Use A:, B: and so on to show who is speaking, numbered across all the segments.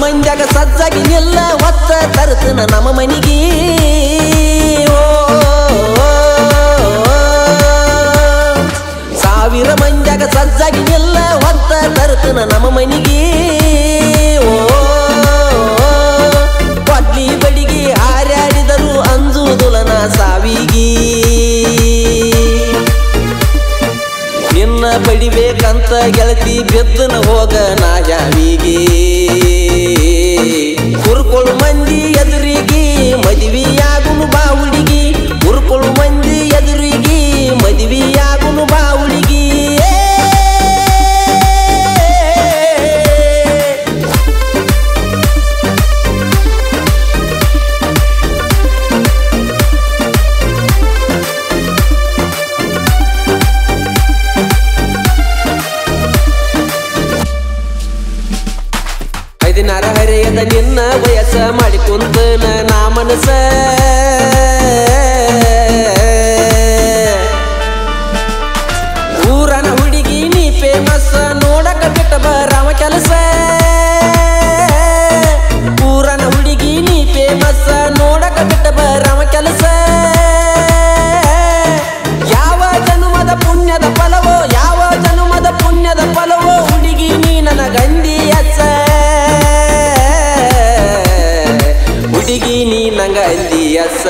A: ಮಂದ್ಯಾಗ ಸಜ್ಜಾಗಿ ನಿಲ್ಲ ಹೊತ್ತ ತರ್ತನ ನಮ್ಮ ಮನಿಗೆ ಸಾವಿರ ಮಂದ್ಯಾಗ ಸಜ್ಜಾಗಿ ನಿಲ್ಲ ಹೊತ್ತ ತರ್ತನ ನಮ್ಮ ಮನಿಗೆ ಕೊಡ್ಲಿ ಬಡಿಗೆ ಹಾರ್ಯಾಡಿದರು ಅಂಜುದುಲನ ಸಾವಿಗೆ ನಿನ್ನ ಬಡಿಬೇಕಂತ ಗೆಳತಿ ಬೆದ್ದನ ಹೋಗ ನಾ ಜಾವಿಗೆ ಹುರ್ಕೊಳು ಮಂದಿ ಎದುರಿಗೆ ಮದುವೆಯಾಗುನು ಬಾ ಹುಡುಗಿ ಹುರ್ಕೊಳು ಮಂದಿ ಎದುರಿಗೆ ಮದುವೆಯಾಗುನು ಬಾ ಹುಡುಗಿ ಹದಿನಾರ ಹರೆಯದ ನಿನ್ನ ವಯಸ್ಸ ಮಾಡಿಕೊಂತನ ನಾ ಮನಸ ಊರನ ಹುಡುಗಿ ನೀ ಫೇಮಸ್ ನೋಡಕ ಬಿಟ್ಟ ಬರಾಮ ಕೆಲಸ ಊರನ ಹುಡುಗಿ ನೀ ಫೇಮಸ್ ನೋಡಕ ಬಿಟ್ಟ ಬರಾಮ ಕೆಲಸ ಯಾವ ಜನುಮದ ಪುಣ್ಯದ ಫಲವೋ ಯಾವ ಜನುಮದ ಪುಣ್ಯದ ಫಲವೋ ಹುಡುಗಿ ನೀ ನನ್ನ ಗಂಡಿ ಎಚ್ಚ ಹುಡುಗಿ ನೀ ನಂಗ ಅಲ್ಲಿ ಎಸ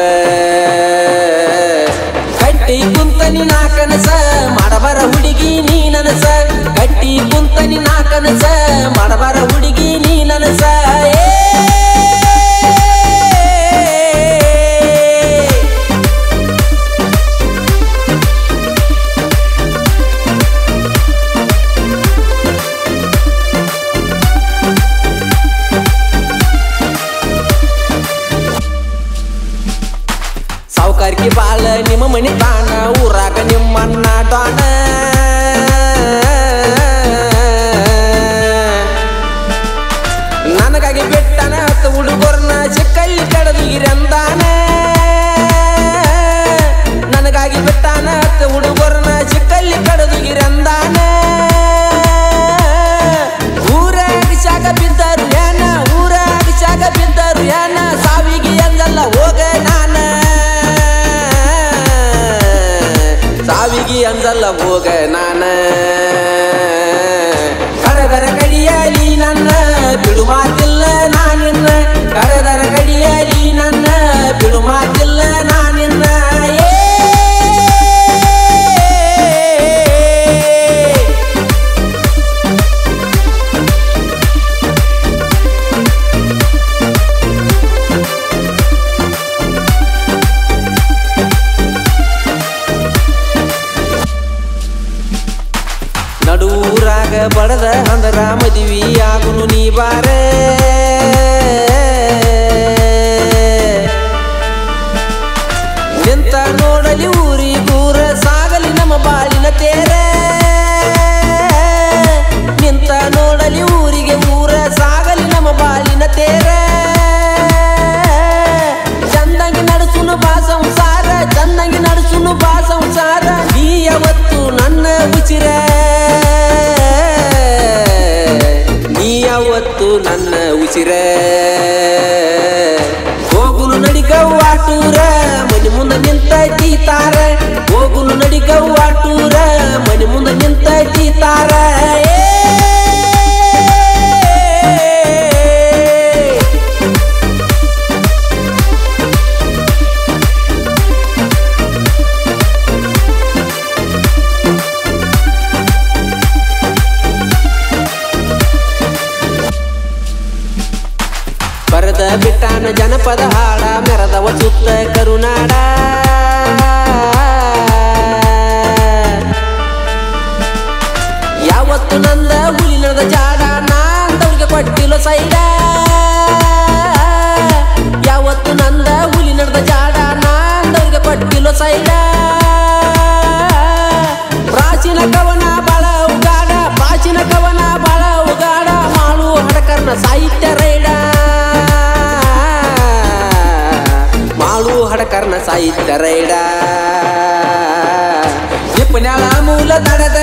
A: ಕಟ್ಟಿ ಕುಂತನಿ ನಾ ಕನಸ ಮಾಡಬರ ಹುಡುಗಿ ನೀ ನನಸ ಕಟ್ಟಿ ಕುಂತನಿ ನಾ ಕನಸ ಮಾಡಬರ ಹುಡುಗಿ ನೀ ನನಸ ಸಾವುಕಾರ್ಕಿ ಬಾಳ ನಿಮ್ಮ ಮನಿ ತಾಣ ಊರಾಗ ನಿಮ್ಮನ್ನ ಡಾಣ ನನಗಾಗಿ ಬೆಟ್ಟನ ಹತ್ತು ಹುಡುಗರ್ನ ಚಿಕ್ಕಲ್ಲಿ ಕಡದಿರಂದಾನ ನನಗಾಗಿ ಬೆಟ್ಟನ ಹತ್ತು ಹುಡುಗರ್ನ ಚಿಕ್ಕಲ್ಲಿ ಕಡದಿರಂದಾನ ಊರಾಗ ಶಾಗ ಬಿದ್ದರು ಏನ ಊರಾಗ ಶಾಗ ಬಿದ್ದರು ಏನ ಸಾವಿಗೆ ಅಂದಲ್ಲ ಹೋಗ ನಾನ ಸಾವಿಗೆ ಅಂದಲ್ಲ ಹೋಗ ನಾನ ಕರೆದರ ಕಡಿಯಲಿ ನನ್ನ ಬಿಡು ಮಾತಿಲ್ಲ ನಾನಿನ್ನ ಕರೆದರ ಕಡಿಯಲಿ ನನ್ನ ಬಿಡು ಮಾತಿಲ್ಲ ನಾನಿನ್ನ ನಡೂರಾಗ ಬಡದ ಅಂದರ ಮದುವೆಯಾಗುನು ನೀ ಬಾರೆ ನಿಂತ ನೋಡಲಿ ಊರಿಗೂರ ಸಾಗಲಿ ನಮ್ಮ ಬಾಳಿನ ತೇರ ನಿಂತ ನೋಡಲಿ ಊರಿಗೆ ಊರ ಸಾಗಲಿ ನಮ್ಮ ಬಾಳಿನ ತೇರ ಚಂದಂಗಿ ನಡೆಸುನು ಬಾ ಸಂಸಾರ ಚಂದಂಗಿ ನಡೆಸುನು ಬಾ ಸಂಸಾರ ನೀ ಯಾವತ್ತು ನನ್ನ ಉಚಿರ ನೀ ಯಾವತ್ತು ನನ್ನ ಉಸಿರ ಹೋಗುನು ನಡಿಗವ್ವಾಟೂರ ಮನೆ ಮುಂದೆ ನಿಂತ ತೀತಾರ ಹೋಗುನು ನಡಿಗವ್ವಾಟೂರ ಮನೆ ಮುಂದೆ ನಿಂತ ತೀತಾರ ಬರದ ಬಿಟ್ಟಾನ ಜನಪದ ಹಾಡ ಮೆರದವ ಸುತ್ತ ಕರುನಾಡ ಯಾವತ್ತು ನಂದ ಹುಲಿ ನಡೆದ ಜಾಡ ನಾಂದವ್ರಿಗೆ ಕೊಟ್ಟಿಲ್ಲ ಸೈಡ ಯಾವತ್ತು ನಂದ ಹುಲಿ ನಡೆದ ಜಾಡ ನಾಂದವ್ರಿಗೆ ಕೊಟ್ಟಿಲ್ಲ ಸೈಡ ಪ್ರಾಚೀನ ಕವನ ಬಾಳ ಉಗಾಡ ಪ್ರಾಚೀನ ಕವನ ಬಾಳ ಉಗಾಡ ಮಾಡು ಹಡಕರ್ನ ಸಾಹಿತ್ಯ ರೈಡ ಮಾಡು ಹಡಕರ್ನ ಸಾಹಿತ್ಯ ರೈಡ ನಿಪ್ಪನ್ಯಾಳ ಮೂಲ ತಡದ